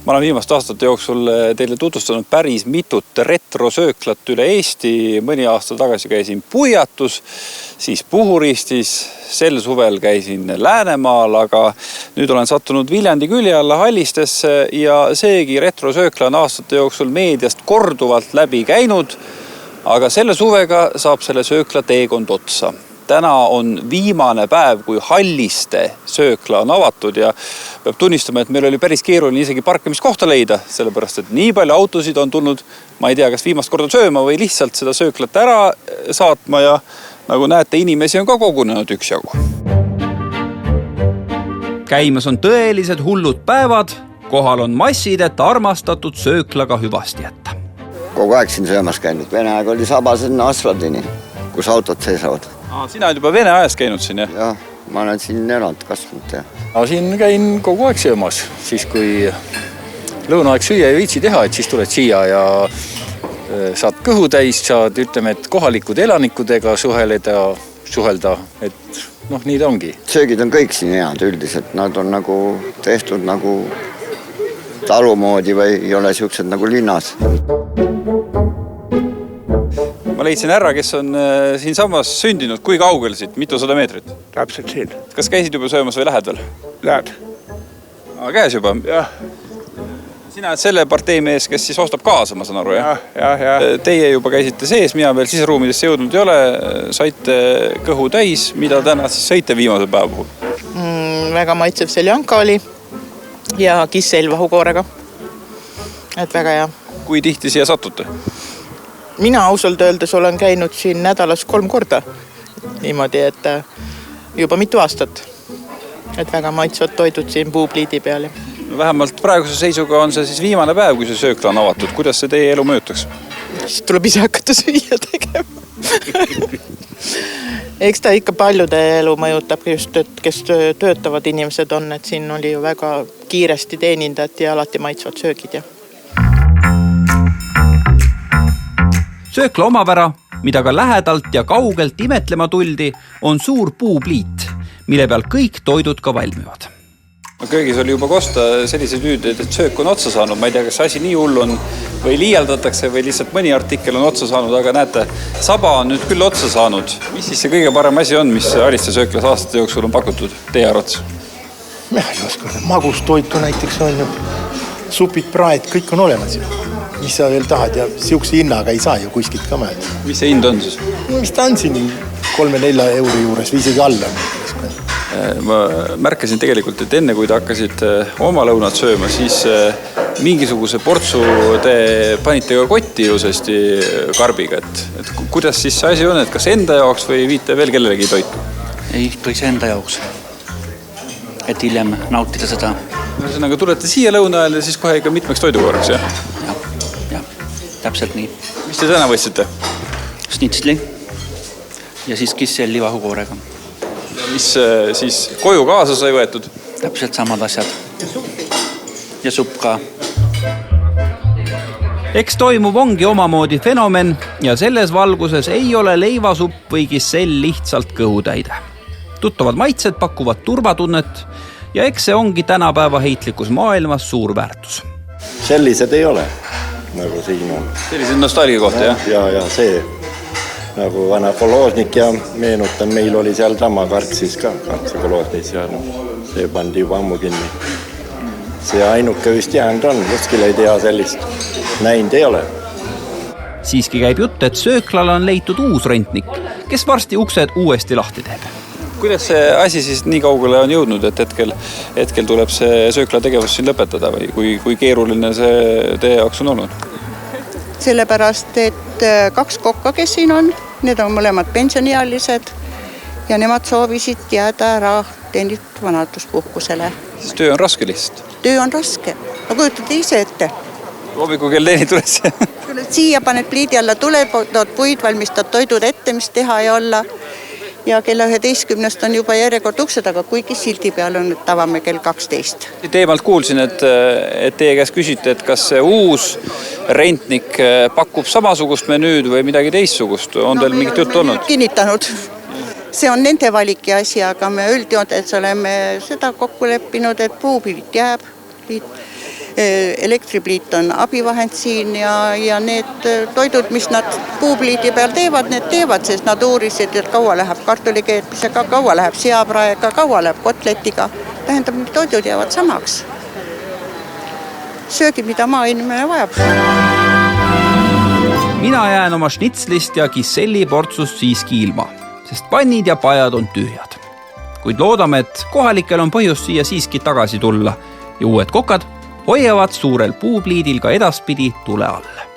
Ma olen viimaste aastate jooksul teile tutvustanud päris mitut retrosööklat üle Eesti. Mõni aasta tagasi käisin Puiatus, siis Puhuristis, sel suvel käisin Läänemaal, aga nüüd olen sattunud Viljandi külje alla Hallistesse ja seegi retrosöökla on aastate jooksul meediast korduvalt läbi käinud, aga selle suvega saab selle söökla teekond otsa. Täna on viimane päev, kui Halliste söökla on avatud ja peab tunnistama, et meil oli päris keeruline isegi parkimiskohta leida, sellepärast et nii palju autosid on tulnud, ma ei tea, kas viimast korda sööma või lihtsalt seda sööklat ära saatma ja nagu näete, inimesi on ka kogunenud üksjagu. Käimas on tõelised hullud päevad, kohal on massid, et armastatud sööklaga hüvasti jätta. Kogu aeg siin söömas käinud, Vene aeg oli sabas enne asfaldini, kus autod seisavad. Sina oled juba Vene ajast käinud siin, jah? Jah, ma olen siin elanud kasvanud. Siin käin kogu aeg söömas, siis kui lõunaaeg süüa ei viitsi teha, et siis tuled siia ja saad kõhu täis, saad ütleme, et kohalikud elanikudega suhelda, et nii ta ongi. Söögid on kõik siin head üldiselt, nad on nagu tehtud nagu talumoodi või ei ole siuksed nagu linnas. Ma leidsin härra, kes on siin samas sündinud. Kui kaugel siit? Mitusada meetrit? Täpselt siin. Kas käisid juba söömas või lähed veel? Lähed. Käes juba? Jah. Sina oled selle partei mees, kes siis ostab kaasa, ma saan aru, jah? Jah. Teie juba käisite sees, mina veel siseruumidesse jõudnud ei ole. Saite kõhu täis. Mida täna siis sõite viimase päeva puhul? Väga maitsev seljanka oli ja kissel vahukoorega. Et väga hea. Kui tihti siia satute? Mina ausalt öeldes olen käinud siin nädalas 3 korda. Niimoodi, et juba mitu aastat. Et väga maitsvad toidud siin puupliidi peal. Vähemalt praeguse seisuga on see siis viimane päev, kui see söökla on avatud. Kuidas see teie elu mõjutaks? Siis tuleb ise hakata süüa tegema. Eks ta ikka paljude elu mõjutab just, et kes töötavad inimesed on, et siin oli ju väga kiiresti teenindad ja alati maitsvad söögid. Söökla omapära, mida ka lähedalt ja kaugelt imetlema tuldi, on suur puupliit, mille peal kõik toidud ka valmivad. Köögis oli juba kosta sellised nüüd, et söök on otsa saanud. Ma ei tea, kas asi nii hull on või liialdatakse või lihtsalt mõni artikkel on otsa saanud, aga näete, saba on nüüd küll otsa saanud. Mis siis see kõige parem asi on, mis Halliste sööklas aastate jooksul on pakutud teie arvates? Ma ei oska, magustoitu näiteks on ju, supid, praed, kõik on olemas ju. Mis sa veel tahad ja siukse hinnaga ei saa ju kuskilt ka mõelda. Mis see hind on siis? Mis ta on siin 3-4 euro juures või isegi alla? Ma märkasin tegelikult, et enne kui te hakkasid oma lõunat sööma, siis mingisuguse portsu te panite ka kotti ilusasti karbiga. Et kuidas siis see asi on, et kas enda jaoks või viite veel kellelegi toitu? Ei, tois enda jaoks. Et hiljem nautida seda. Ühesõnaga tulete siia lõuna ajal ja siis kohe ikka mitmeks toidukorraks, jah? Jah, täpselt nii. Mis te täna võtsite? Snitsli ja siis kisselli vahukoorega. Mis siis koju kaasa sai võetud? Täpselt samad asjad. Ja supp ka. Eks toimub ongi omamoodi fenomen ja selles valguses ei ole leivasupp või kissell lihtsalt kõhutäide. Tuttavad maitsed pakuvad turvatunnet ja eks see ongi tänapäeva heitlikus maailmas suur väärtus. Sellised ei ole, nagu siin on. Sellised nostalgia kohta, jah? Ja see nagu vana koloosnik ja meenutan, meil oli seal sama Karksis ka, Karkse koloosnis ja see pandi juba ammu kinni. See ainuke vist jäänud on, kuskil ei tea sellist näinud ei ole. Siiski käib jutt, et sööklal on leitud uus rentnik, kes varsti uksed uuesti lahti teeb. Kuidas see asi siis nii kaugele on jõudnud, et hetkel tuleb see söökla tegevus siin lõpetada või kui keeruline see teie jaoks on olnud? Sellepärast, et 2 kokka, kes siin on, need on mõlemad pensioniealised ja nemad soovisid jääda ära teenid vanaduspuhkusele. Siis töö on raske lihtsalt? Töö on raske. Ma kujutate ise ette. Hoomiku kell 4 tuled siia? Tuled siia, paned pliidi alla tule, tood puid, valmistad toidud ette, mis teha ei olla. Ja kella 11 on juba järjekord uksed, aga kuigi sildi peal on, et tavame kell 12. Teemalt kuulsin, et teie käest küsite, et kas see uus rentnik pakub samasugust menüüd või midagi teistsugust. On teil mingit juttu olnud? Kinnitanud. See on nende valiki asi, aga me üldjoontes oleme seda kokku leppinud, et puupilt jääb gaasipliit, elektripliit on abivahend siin ja need toidud, mis nad puupliidi peal teevad, need teevad, sest nad uurisid, et kaua läheb kartulikeetmisega, kaua läheb seapraega, kaua läheb kotletiga. Tähendab, need toidud jäävad samaks. Söögi, mida maainimene vajab. Mina jään oma šnitslist ja kisselli portsust siiski ilma, sest pannid ja pajad on tühjad. Kuid loodame, et kohalikel on põhjust siia siiski tagasi tulla ja uued kokad hoiavad suurel puupliidil ka edaspidi tule all.